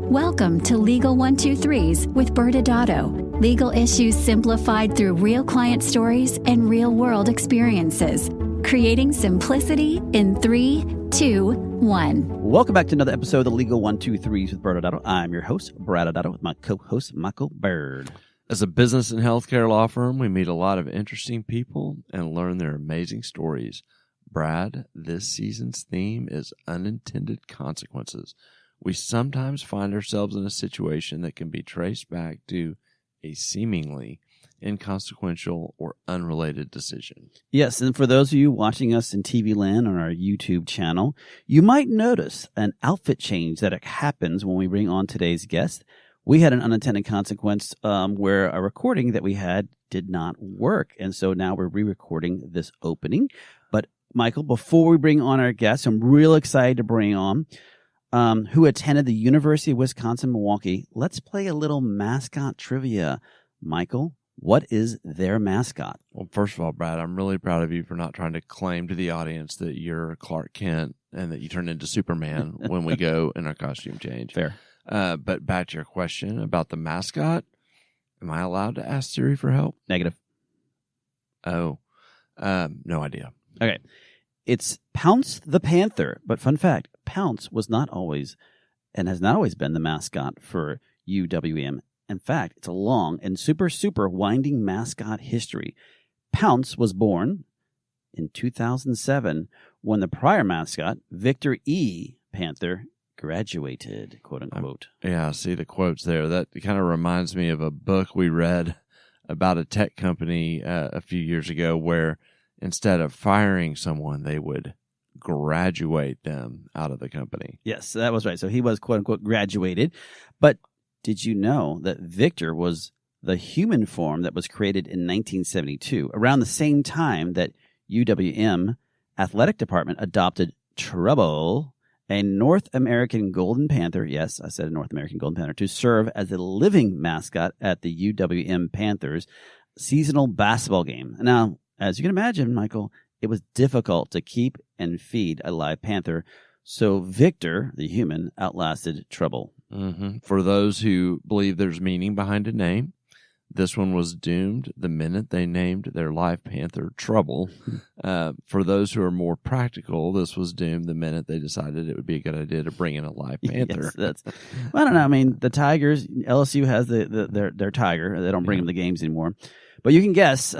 Welcome to Legal 123s with ByrdAdatto. Legal issues simplified through real client stories and real-world experiences. Creating simplicity in 3, 2, 1. Welcome back to another episode of the Legal 123s with ByrdAdatto. I'm your host, ByrdAdatto, with my co-host, Michael Byrd. As a business and healthcare law firm, we meet a lot of interesting people and learn their amazing stories. Brad, this season's theme is unintended consequences. We sometimes find ourselves in a situation that can be traced back to a seemingly inconsequential or unrelated decision. Yes, and for those of you watching us in TV land on our YouTube channel, you might notice an outfit change that happens when we bring on today's guest. We had an unintended consequence where a recording that we had did not work, and so now we're re-recording this opening. But Michael, before we bring on our guest, I'm real excited to bring on who attended the University of Wisconsin-Milwaukee. Let's play a little mascot trivia. Michael, what is their mascot? Well, first of all, Brad, I'm really proud of you for not trying to claim to the audience that you're Clark Kent and that you turn into Superman when we go in our costume change. Fair. But back to your question about the mascot, am I allowed to ask Siri for help? Negative. Oh, no idea. Okay. It's Pounce the Panther. But fun fact, Pounce was not always and has not always been the mascot for UWM. In fact, it's a long and super winding mascot history. Pounce was born in 2007 when the prior mascot, Victor E. Panther, graduated, quote unquote. Yeah, I see the quotes there. That kind of reminds me of a book we read about a tech company a few years ago where instead of firing someone, they would graduate them out of the company. Yes, that was right. So he was, quote unquote, graduated. But did you know that Victor was the human form that was created in 1972, around the same time that UWM Athletic Department adopted Trouble, a North American Golden Panther, yes, I said a North American Golden Panther, to serve as a living mascot at the UWM Panthers seasonal basketball game. Now, as you can imagine, Michael, it was difficult to keep and feed a live panther, so Victor, the human, outlasted Trouble. Mm-hmm. For those who believe there's meaning behind a name, this one was doomed the minute they named their live panther Trouble. For those who are more practical, this was doomed the minute they decided it would be a good idea to bring in a live panther. Yes, well, I don't know. I mean, the Tigers, LSU has their tiger. They don't bring them to games anymore. But you can guess.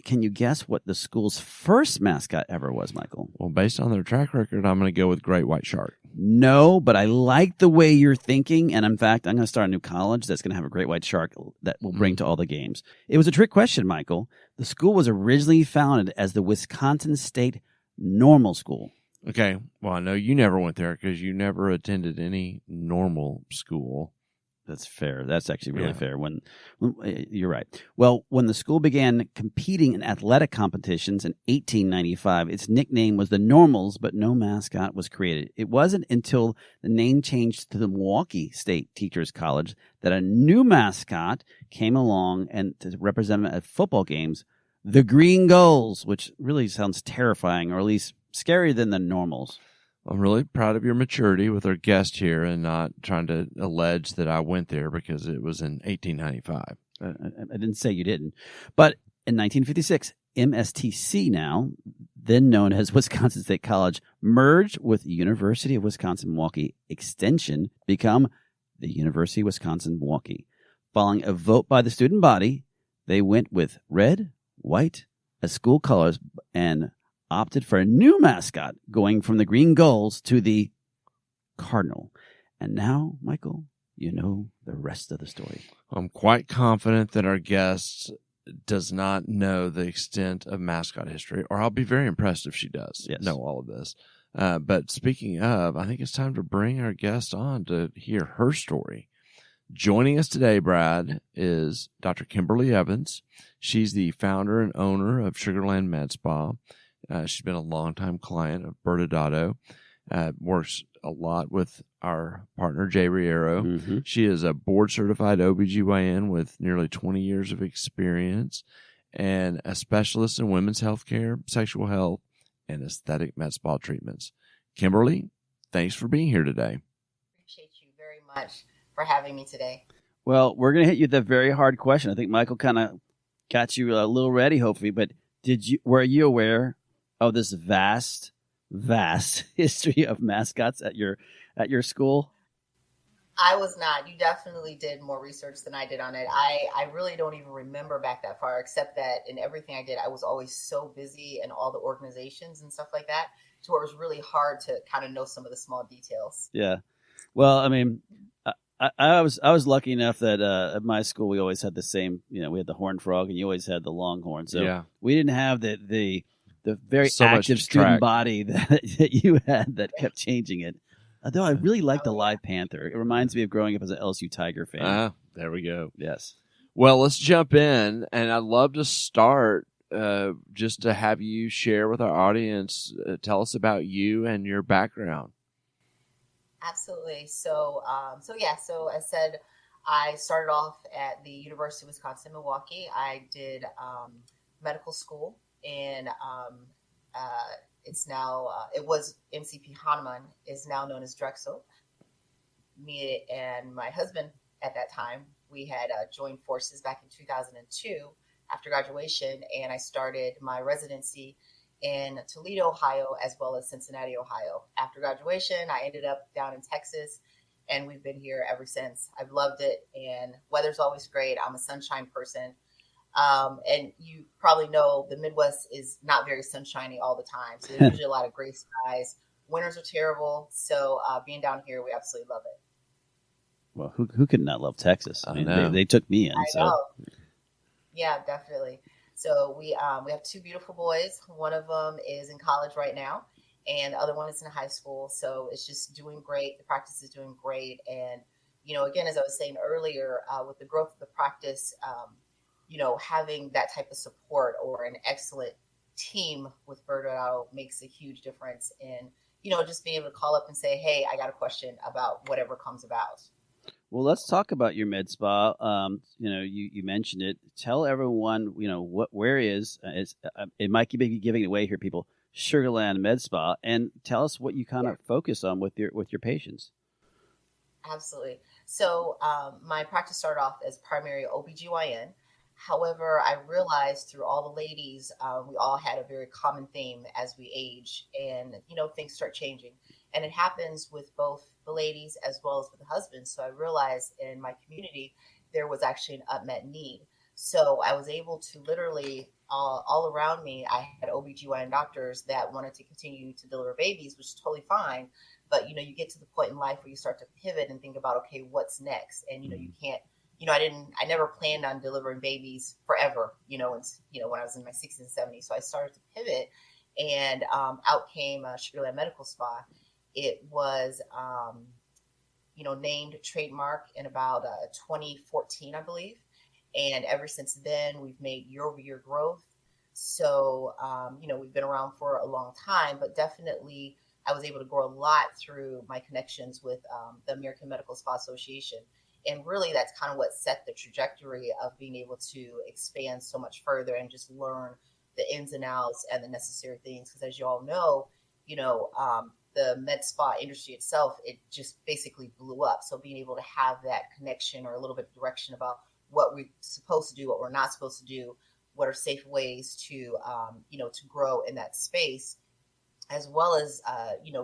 Can you guess what the school's first mascot ever was, Michael? Well, based on their track record, I'm going to go with Great White Shark. No, but I like the way you're thinking. And in fact, I'm going to start a new college that's going to have a Great White Shark that will bring to all the games. It was a trick question, Michael. The school was originally founded as the Wisconsin State Normal School. Okay. Well, I know you never went there because you never attended any normal school. That's fair. That's actually really fair. When you're right. Well, when the school began competing in athletic competitions in 1895, its nickname was the Normals, but no mascot was created. It wasn't until the name changed to the Milwaukee State Teachers College that a new mascot came along and to represent them at football games, the Green Gulls, which really sounds terrifying, or at least scarier than the Normals. I'm really proud of your maturity with our guest here and not trying to allege that I went there because it was in 1895. I didn't say you didn't. But in 1956, MSTC now, then known as Wisconsin State College, merged with University of Wisconsin-Milwaukee Extension, become the University of Wisconsin-Milwaukee. Following a vote by the student body, they went with red, white as school colors and opted for a new mascot, going from the Green Gulls to the Cardinal. And now, Michael, you know the rest of the story. I'm quite confident that our guest does not know the extent of mascot history, or I'll be very impressed if she does know all of this. But speaking of, I think it's time to bring our guest on to hear her story. Joining us today, Brad, is Dr. Kimberly Evans. She's the founder and owner of Sugarland Med Spa. She's been a longtime client of ByrdAdatto, works a lot with our partner, Jay Riero. Mm-hmm. She is a board-certified OB-GYN with nearly 20 years of experience and a specialist in women's health care, sexual health, and aesthetic med spa treatments. Kimberly, thanks for being here today. Appreciate you very much. much for having me today. Well, we're going to hit you with a very hard question. I think Michael kind of got you a little ready, hopefully, but were you aware of this vast history of mascots at your school? I was not. You definitely did more research than I did on it. I really don't even remember back that far, except that in everything I did, I was always so busy in all the organizations and stuff like that, to where it was really hard to kind of know some of the small details. Yeah. Well, I mean, I was lucky enough that at my school we always had the same. We had the horned frog, and you always had the longhorn. So we didn't have the very active student body that you had that kept changing it. Although I really like the live panther. It reminds me of growing up as an LSU Tiger fan. There we go. Yes. Well, let's jump in, and I'd love to start just to have you share with our audience. Tell us about you and your background. Absolutely. So as said, I started off at the University of Wisconsin-Milwaukee. I did medical school, and it's now, it was MCP Hahnemann, is now known as Drexel. Me and my husband at that time, we had joined forces back in 2002 after graduation, and I started my residency in Toledo, Ohio, as well as Cincinnati, Ohio. After graduation, I ended up down in Texas, and we've been here ever since. I've loved it, and weather's always great. I'm a sunshine person. And you probably know the Midwest is not very sunshiny all the time. So there's usually a lot of gray skies. Winters are terrible. So being down here, we absolutely love it. Well, who could not love Texas? I mean, they took me in. I know. Yeah, definitely. So we have two beautiful boys. One of them is in college right now, and the other one is in high school. So it's just doing great. The practice is doing great. And, again, as I was saying earlier, with the growth of the practice, having that type of support or an excellent team with ByrdAdatto makes a huge difference in, just being able to call up and say, hey, I got a question about whatever comes about. Well, let's talk about your med spa. You mentioned it. Tell everyone, where is it might be giving it away here, people. Sugarland Med Spa, and tell us what you kind of focus on with your patients. Absolutely. So my practice started off as primary OB-GYN. However, I realized through all the ladies, we all had a very common theme as we age, and things start changing, and it happens with both the ladies as well as with the husbands. So I realized in my community there was actually an unmet need. So I was able to literally all around me, I had OB-GYN doctors that wanted to continue to deliver babies, which is totally fine. But you get to the point in life where you start to pivot and think about, okay, what's next? And you can't. I never planned on delivering babies forever, when I was in my 60s and 70s. So I started to pivot, and out came Sugarland Medical Spa. It was, named trademark in about 2014, I believe. And ever since then, we've made year-over-year growth. So, we've been around for a long time, but definitely I was able to grow a lot through my connections with the American Medical Spa Association. And really, that's kind of what set the trajectory of being able to expand so much further and just learn the ins and outs and the necessary things. Because as you all know, the med spa industry itself, it just basically blew up. So being able to have that connection or a little bit of direction about what we're supposed to do, what we're not supposed to do, what are safe ways to, to grow in that space, as well as,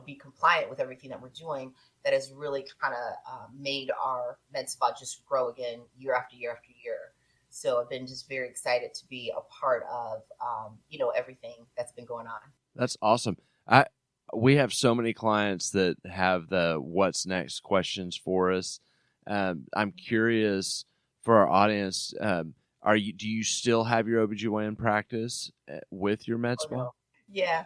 be compliant with everything that we're doing, that has really kind of made our med spa just grow again year after year after year. So I've been just very excited to be a part of, everything that's been going on. That's awesome. We have so many clients that have the what's next questions for us. I'm curious for our audience, do you still have your OB-GYN practice with your med spa? No. Yeah.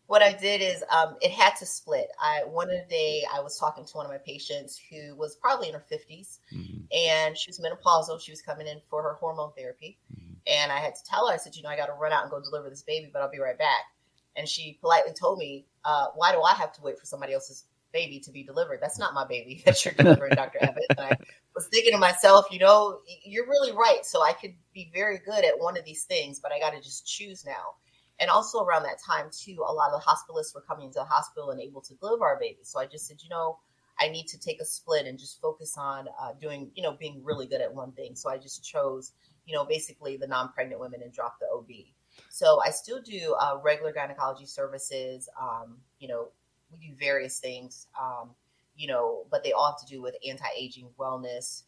What I did is it had to split. One day I was talking to one of my patients who was probably in her 50s, and she was menopausal. She was coming in for her hormone therapy. And I had to tell her, I said, I got to run out and go deliver this baby, but I'll be right back. And she politely told me, why do I have to wait for somebody else's baby to be delivered? That's not my baby that you're delivering, Dr. Evans. And I was thinking to myself, you're really right. So I could be very good at one of these things, but I got to just choose now. And also around that time, too, a lot of the hospitalists were coming into the hospital and able to deliver our babies. So I just said, I need to take a split and just focus on doing, being really good at one thing. So I just chose, basically the non-pregnant women and dropped the OB. So I still do regular gynecology services. We do various things, but they all have to do with anti-aging, wellness,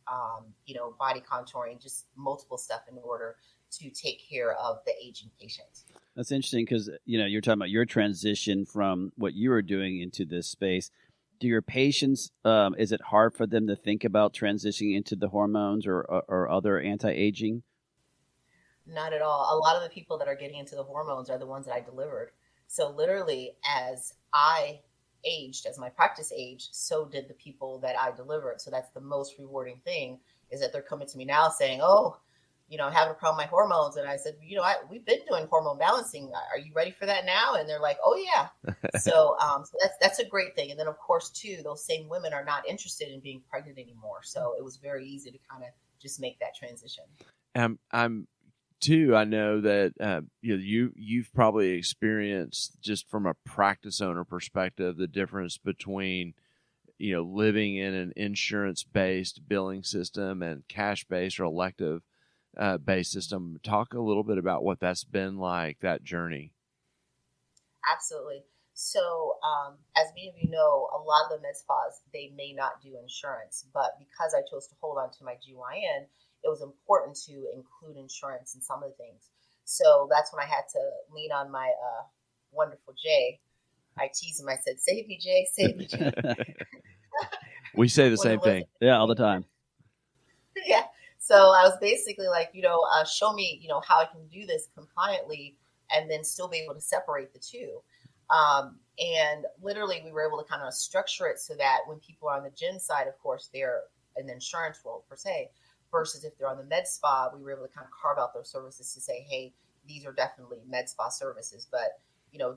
body contouring, just multiple stuff in order to take care of the aging patients. That's interesting because, you're talking about your transition from what you were doing into this space. Do your patients, is it hard for them to think about transitioning into the hormones or other anti-aging? Not at all. A lot of the people that are getting into the hormones are the ones that I delivered. So literally, as I aged, as my practice aged, so did the people that I delivered. So that's the most rewarding thing, is that they're coming to me now saying, oh, I'm having a problem with my hormones. And I said, we've been doing hormone balancing. Are you ready for that now? And they're like, oh yeah. So that's a great thing. And then of course too, those same women are not interested in being pregnant anymore. So it was very easy to kind of just make that transition. I know that you've probably experienced, just from a practice owner perspective, the difference between living in an insurance-based billing system and cash-based or elective based system. Talk a little bit about what that's been like, that journey. Absolutely. So as many of you know, a lot of the med spas, they may not do insurance, but because I chose to hold on to my GYN, it was important to include insurance in some of the things. So that's when I had to lean on my wonderful Jay. I tease him. I said, save me, Jay, save me, Jay. We say the same thing. Yeah, all the time. Yeah. So I was basically like, show me, how I can do this compliantly and then still be able to separate the two. And literally we were able to kind of structure it so that when people are on the GYN side, of course, they're in the insurance role per se, versus if they're on the med spa, we were able to kind of carve out those services to say, hey, these are definitely med spa services. But,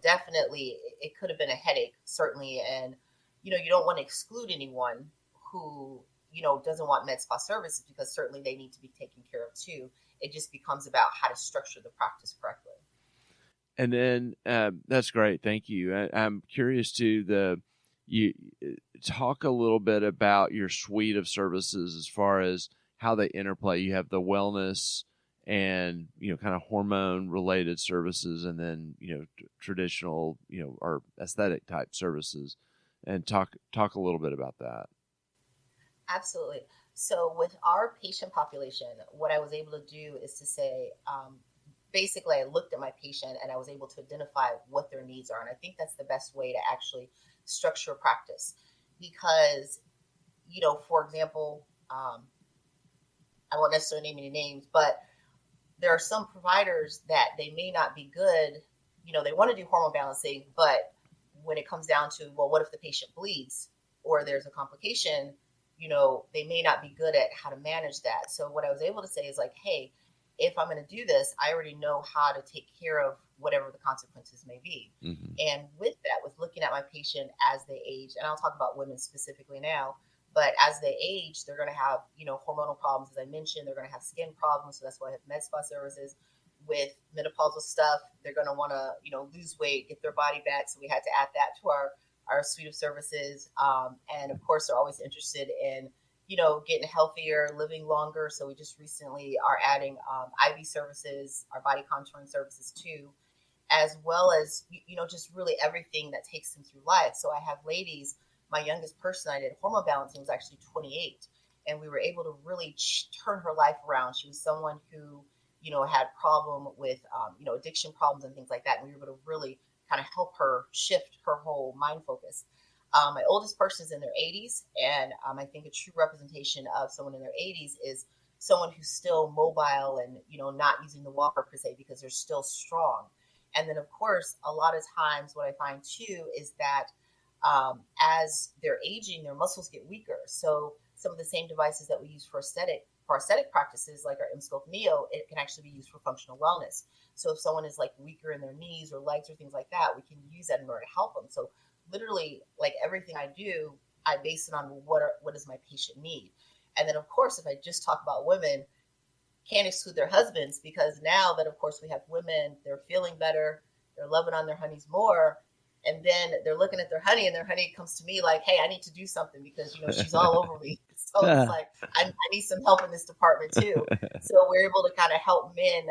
definitely it could have been a headache, certainly. And, you don't want to exclude anyone who, doesn't want med spa services, because certainly they need to be taken care of too. It just becomes about how to structure the practice correctly. And then that's great. Thank you. I'm curious to you talk a little bit about your suite of services as far as how they interplay. You have the wellness and, kind of hormone related services, and then, traditional, or aesthetic type services, and talk a little bit about that. Absolutely. So with our patient population, what I was able to do is to say, basically I looked at my patient and I was able to identify what their needs are. And I think that's the best way to actually structure a practice, because, for example, I won't necessarily name any names, but there are some providers that they may not be good. They want to do hormone balancing, but when it comes down to, well, what if the patient bleeds or there's a complication, they may not be good at how to manage that. So what I was able to say is like, hey, if I'm going to do this, I already know how to take care of whatever the consequences may be. Mm-hmm. And with that, with looking at my patient as they age, and I'll talk about women specifically now, but as they age, they're going to have, hormonal problems. As I mentioned, they're going to have skin problems. So that's why I have med spa services. With menopausal stuff, they're going to want to, lose weight, get their body back. So we had to add that to our suite of services. And of course, they're always interested in, getting healthier, living longer. So we just recently are adding IV services, our body contouring services too, as well as, just really everything that takes them through life. So I have ladies, my youngest person I did hormone balancing was actually 28. And we were able to really turn her life around. She was someone who, had problem with, addiction problems and things like that. And we were able to really kind of help her shift her whole mind focus. My oldest person is in their 80s. And I think a true representation of someone in their 80s is someone who's still mobile and, not using the walker per se, because they're still strong. And then, of course, a lot of times what I find too is that as they're aging, their muscles get weaker. So some of the same devices that we use for aesthetic practices, like our M-Scope Neo, it can actually be used for functional wellness. So if someone is like weaker in their knees or legs or things like that, we can use that in order to help them. So literally, like everything I do, I base it on what does my patient need. And then, of course, if I just talk about women, can't exclude their husbands, because now that, of course, we have women, they're feeling better, they're loving on their honeys more. And then they're looking at their honey, and their honey comes to me like, hey, I need to do something because, she's all over me. So it's like, I need some help in this department too. So we're able to kind of help men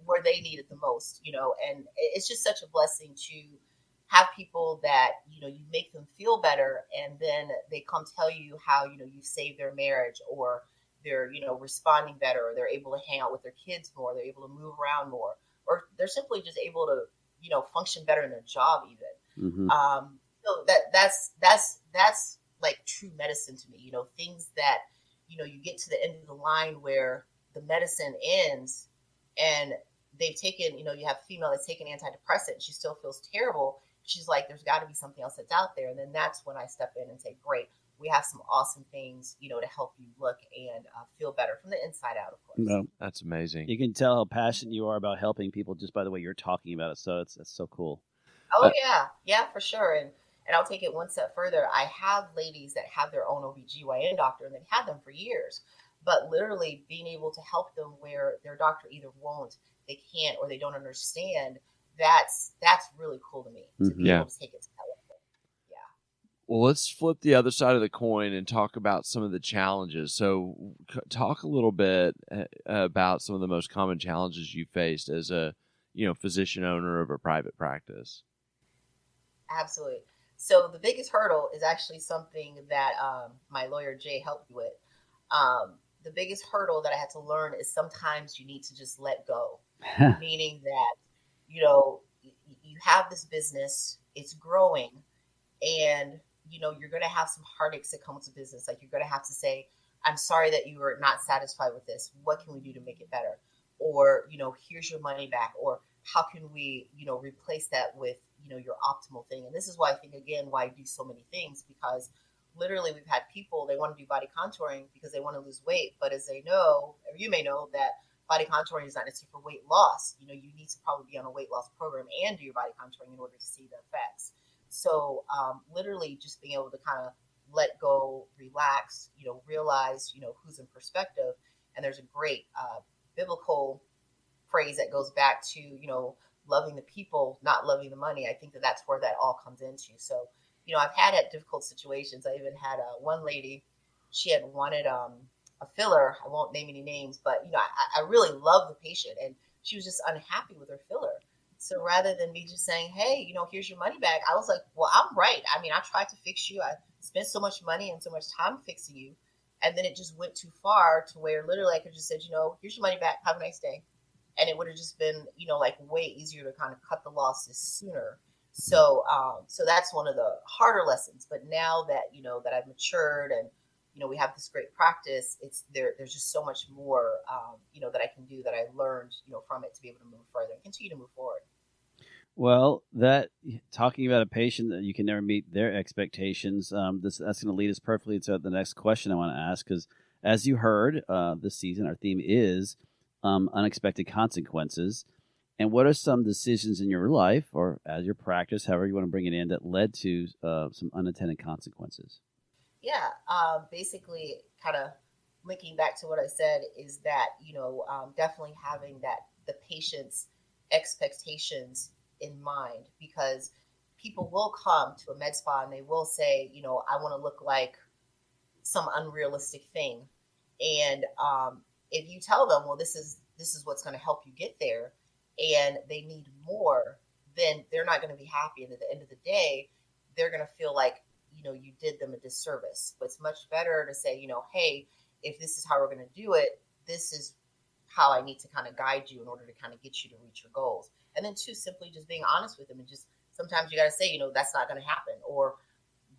where they need it the most, and it's just such a blessing to have people that, you make them feel better, and then they come tell you how, you've saved their marriage, or they're, responding better, or they're able to hang out with their kids more, they're able to move around more, or they're simply just able to, function better in their job even. Mm-hmm. So that's like true medicine to me, things that, you get to the end of the line where the medicine ends and they've taken, you have a female that's taken antidepressant and she still feels terrible. She's like, there's got to be something else that's out there. And then that's when I step in and say, great, we have some awesome things, to help you look and feel better from the inside out, of course. No. That's amazing. You can tell how passionate you are about helping people just by the way you're talking about it. So it's so cool. Oh, yeah, for sure. And I'll take it one step further. I have ladies that have their own OB-GYN doctor, and they've had them for years. But literally being able to help them where their doctor either won't, they can't, or they don't understand, that's really cool to me, to be able to take it to that level. Yeah. Well, let's flip the other side of the coin and talk about some of the challenges. So talk a little bit about some of the most common challenges you faced as a physician owner of a private practice. Absolutely. So the biggest hurdle is actually something that my lawyer, Jay, helped me with. The biggest hurdle that I had to learn is sometimes you need to just let go, meaning that, you have this business, it's growing, and, you're going to have some heartaches that come with the business. Like, you're going to have to say, I'm sorry that you are not satisfied with this. What can we do to make it better? Or, here's your money back. Or how can we, replace that with, your optimal thing? And this is why I think, again, why I do so many things, because literally we've had people, they want to do body contouring because they want to lose weight. But as they know, or you may know, that body contouring is not necessarily for weight loss. You need to probably be on a weight loss program and do your body contouring in order to see the effects. So literally just being able to kind of let go, relax, realize, who's in perspective. And there's a great biblical phrase that goes back to, loving the people, not loving the money. I think that's where that all comes into. So, I've had difficult situations. I even had one lady, she had wanted a filler. I won't name any names, but, I really love the patient, and she was just unhappy with her filler. So rather than me just saying, hey, here's your money back, I was like, well, I'm right. I mean, I tried to fix you. I spent so much money and so much time fixing you. And then it just went too far to where literally I could just said, here's your money back. Have a nice day. And it would have just been, like way easier to kind of cut the losses sooner. So, so that's one of the harder lessons. But now that, that I've matured and, we have this great practice, there's just so much more, that I can do, that I learned, from it, to be able to move further and continue to move forward. Well, talking about a patient that you can never meet their expectations, that's going to lead us perfectly to the next question I want to ask, because as you heard, this season, our theme is unexpected consequences. And what are some decisions in your life or as your practice, however you want to bring it in, that led to some unintended consequences? Yeah, basically kind of linking back to what I said is that, definitely having the patient's expectations in mind, because people will come to a med spa and they will say, I want to look like some unrealistic thing. And if you tell them, well, this is what's going to help you get there, and they need more, then they're not going to be happy. And at the end of the day, they're going to feel like, you did them a disservice. But it's much better to say, hey, if this is how we're going to do it, this is how I need to kind of guide you in order to kind of get you to reach your goals. And then two, simply just being honest with them, and just sometimes you got to say, that's not going to happen, or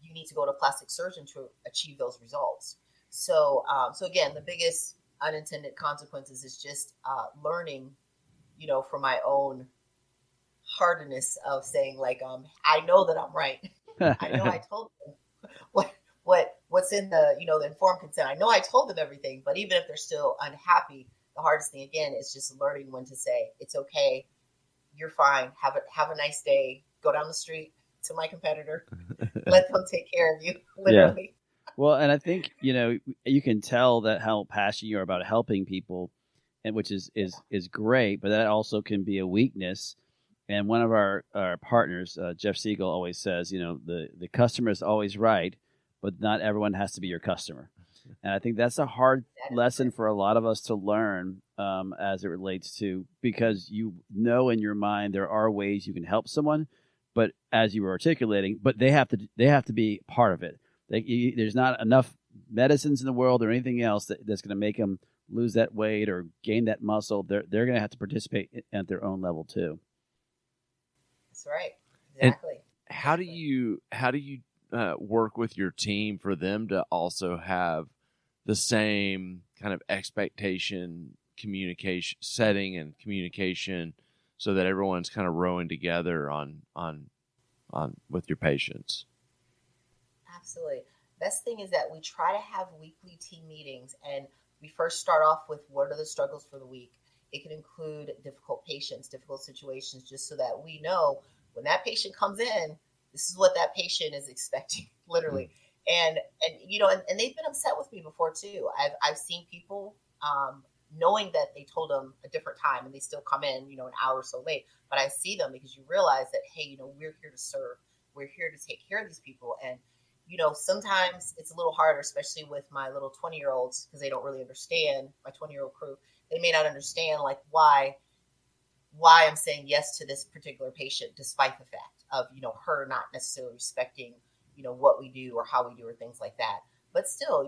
you need to go to a plastic surgeon to achieve those results. So, so again, the biggest unintended consequences is just learning, from my own hardness of saying, like, I know that I'm right. I know I told them what's in the, the informed consent. I know I told them everything, but even if they're still unhappy, the hardest thing again is just learning when to say, it's okay, you're fine, have a nice day, go down the street to my competitor, let them take care of you, literally. Yeah. Well, and I think, you can tell that how passionate you are about helping people, and which is great, but that also can be a weakness. And one of our partners, Jeff Siegel, always says, the customer is always right, but not everyone has to be your customer. And I think that's a hard lesson for a lot of us to learn as it relates to, because in your mind there are ways you can help someone, but as you were articulating, but they have to be part of it. There's not enough medicines in the world or anything else that's going to make them lose that weight or gain that muscle. They're going to have to participate at their own level too. That's right. Exactly. And how do you work with your team for them to also have the same kind of expectation, communication setting and communication, so that everyone's kind of rowing together on with your patients? Absolutely. Best thing is that we try to have weekly team meetings, and we first start off with what are the struggles for the week. It can include difficult patients, difficult situations, just so that we know when that patient comes in, this is what that patient is expecting, literally. And they've been upset with me before too. I've seen people knowing that they told them a different time and they still come in, an hour or so late. But I see them because you realize that, hey, we're here to serve. We're here to take care of these people. And sometimes it's a little harder, especially with my little 20-year-olds, because they don't really understand, my 20-year-old crew. They may not understand like why I'm saying yes to this particular patient, despite the fact of, her not necessarily respecting, what we do or how we do or things like that. But still,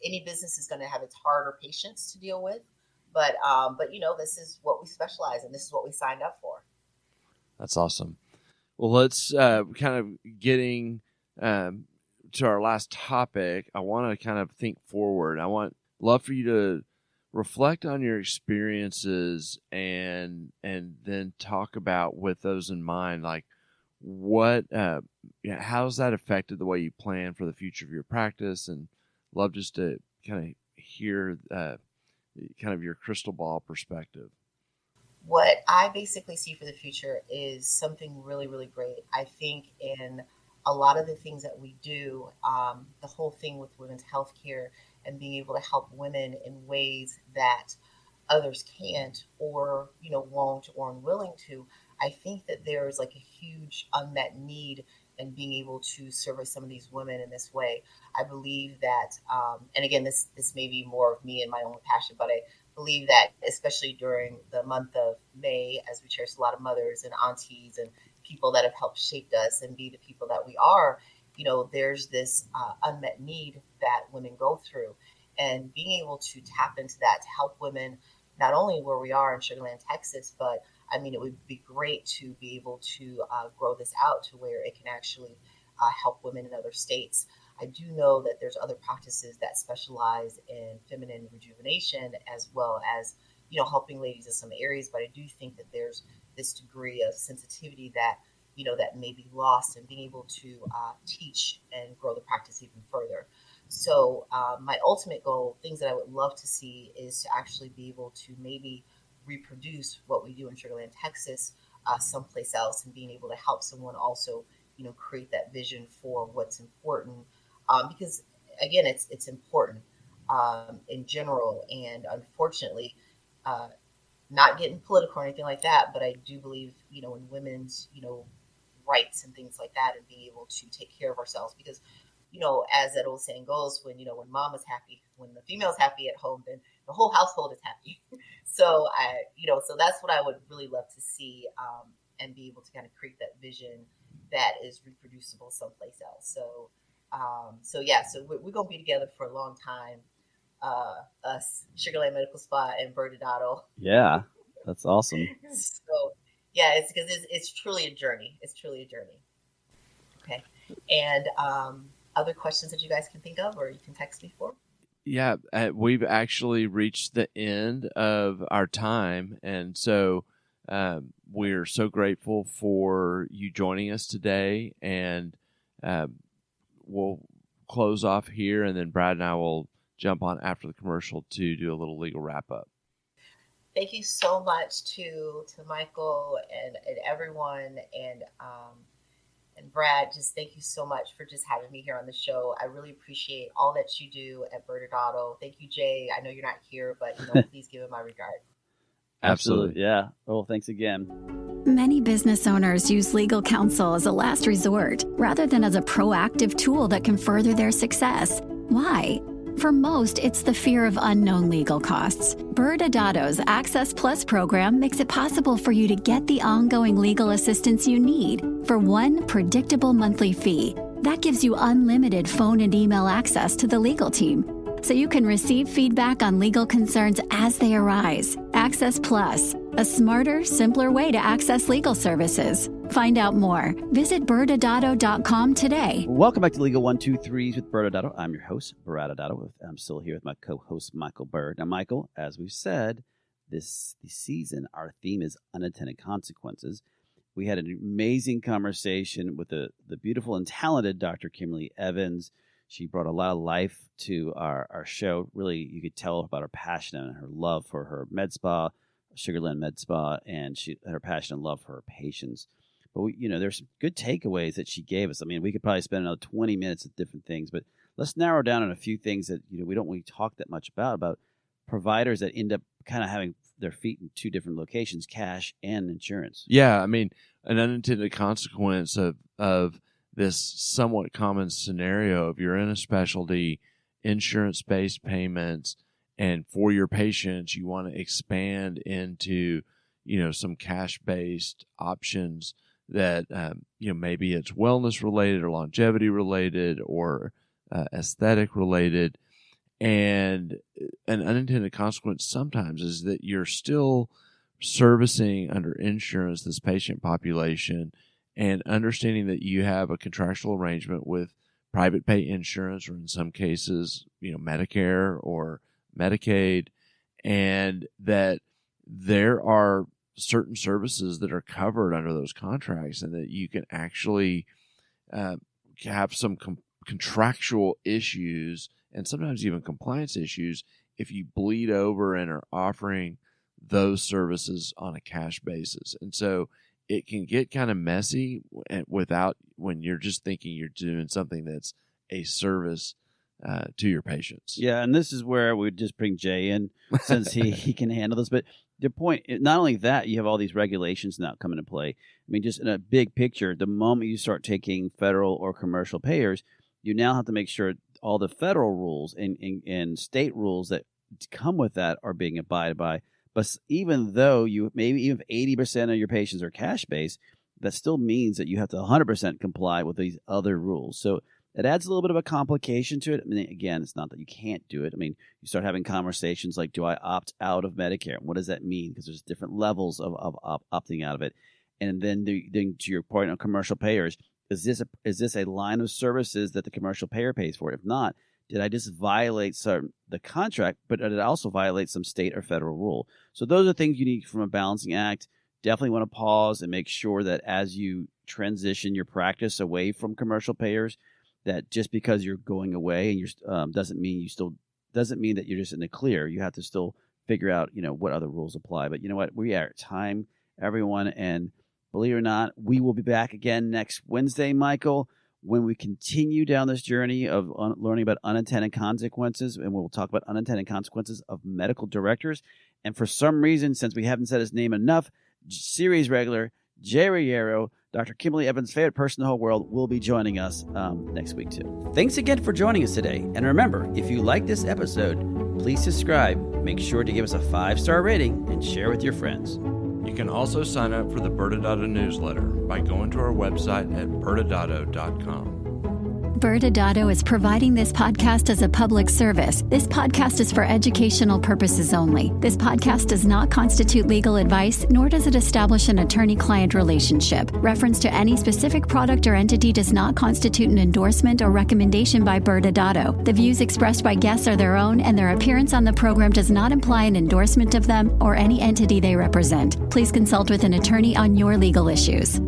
any business is going to have its harder patients to deal with. But this is what we specialize in. This is what we signed up for. That's awesome. Well, let's kind of getting to our last topic. I want to kind of think forward. Love for you to reflect on your experiences and then talk about, with those in mind, like what how's that affected the way you plan for the future of your practice, and love just to kind of hear kind of your crystal ball perspective. What I basically see for the future is something really, really great. I think in a lot of the things that we do, the whole thing with women's healthcare and being able to help women in ways that others can't or, won't or unwilling to, I think that there is like a huge unmet need in being able to service some of these women in this way. I believe that, and again, this may be more of me and my own passion, but I believe that especially during the month of May, as we cherish a lot of mothers and aunties and people that have helped shape us and be the people that we are, there's this unmet need that women go through, and being able to tap into that to help women, not only where we are in Sugarland, Texas, but it would be great to be able to grow this out to where it can actually help women in other states. I do know that there's other practices that specialize in feminine rejuvenation, as well as, helping ladies in some areas. But I do think that there's this degree of sensitivity that, that may be lost, and being able to teach and grow the practice even further. So my ultimate goal, things that I would love to see, is to actually be able to maybe reproduce what we do in Sugarland, Texas, someplace else, and being able to help someone also, create that vision for what's important. Because again, it's important in general, and unfortunately, not getting political or anything like that, but I do believe, in women's, rights and things like that, and being able to take care of ourselves, because, as that old saying goes, when mama's happy, when the female's happy at home, then the whole household is happy. So so that's what I would really love to see, and be able to kind of create that vision that is reproducible someplace else. So we're going to be together for a long time. Us, Sugarland Medical Spa and ByrdAdatto. Yeah, that's awesome. So yeah, it's because it's truly a journey. It's truly a journey. Okay. And other questions that you guys can think of, or you can text me for? Yeah, we've actually reached the end of our time, and so we're so grateful for you joining us today, and we'll close off here, and then Brad and I will jump on after the commercial to do a little legal wrap-up. Thank you so much to Michael and everyone, and Brad, just thank you so much for just having me here on the show. I really appreciate all that you do at ByrdAdatto. Thank you, Jay. I know you're not here, but please give him my regard. Absolutely. Yeah. Oh, thanks again. Many business owners use legal counsel as a last resort rather than as a proactive tool that can further their success. Why? For most, it's the fear of unknown legal costs. ByrdAdatto's Access Plus program makes it possible for you to get the ongoing legal assistance you need for one predictable monthly fee. That gives you unlimited phone and email access to the legal team, so you can receive feedback on legal concerns as they arise. Access Plus, a smarter, simpler way to access legal services. Find out more. Visit ByrdAdatto.com today. Welcome back to Legal 123s with ByrdAdatto. I'm your host, ByrdAdatto. I'm still here with my co-host, Michael Byrd. Now, Michael, as we've said, this season, our theme is unintended consequences. We had an amazing conversation with the beautiful and talented Dr. Kimberly Evans. She brought a lot of life to our show. Really, you could tell about her passion and her love for her med spa, Sugarland Med Spa, and her passion and love for her patients. But there's some good takeaways that she gave us. I mean, we could probably spend another 20 minutes of different things, but let's narrow down on a few things that we don't really talk that much about providers that end up kind of having their feet in two different locations, cash and insurance. Yeah, I mean, an unintended consequence of this somewhat common scenario of you're in a specialty, insurance-based payments, and for your patients, you want to expand into, some cash-based options that, maybe it's wellness related or longevity related or aesthetic related. And an unintended consequence sometimes is that you're still servicing under insurance this patient population and understanding that you have a contractual arrangement with private pay insurance, or in some cases, Medicare or Medicaid, and that there are certain services that are covered under those contracts, and that you can actually have some contractual issues and sometimes even compliance issues if you bleed over and are offering those services on a cash basis. And so it can get kind of messy when you're just thinking you're doing something that's a service to your patients. Yeah, and this is where we would just bring Jay in since he can handle this. But the point, not only that, you have all these regulations now coming into play. I mean, just in a big picture, the moment you start taking federal or commercial payers, you now have to make sure all the federal rules and state rules that come with that are being abided by. But even though maybe even if 80% of your patients are cash-based, that still means that you have to 100% comply with these other rules. So it adds a little bit of a complication to it. I mean, again, it's not that you can't do it. I mean, you start having conversations like, do I opt out of Medicare? What does that mean? Because there's different levels of opting out of it. And then to your point on commercial payers, is this a line of services that the commercial payer pays for? If not, did I just violate the contract, but did it also violate some state or federal rule? So those are things you need from a balancing act. Definitely want to pause and make sure that as you transition your practice away from commercial payers, that just because you're going away and you're doesn't mean that you're just in the clear. You have to still figure out what other rules apply. But you know what? We are at time, everyone, and believe it or not, we will be back again next Wednesday, Michael, when we continue down this journey of learning about unintended consequences, and we'll talk about unintended consequences of medical directors. And for some reason, since we haven't said his name enough, series regular Jerry Yarrow, Dr. Kimberly Evans' favorite person in the whole world, will be joining us next week too. Thanks again for joining us today. And remember, if you like this episode, please subscribe. Make sure to give us a 5-star rating and share with your friends. You can also sign up for the ByrdAdatto newsletter by going to our website at ByrdAdatto.com. ByrdAdatto is providing this podcast as a public service. This podcast is for educational purposes only. This podcast does not constitute legal advice, nor does it establish an attorney-client relationship. Reference to any specific product or entity does not constitute an endorsement or recommendation by ByrdAdatto. The views expressed by guests are their own, and their appearance on the program does not imply an endorsement of them or any entity they represent. Please consult with an attorney on your legal issues.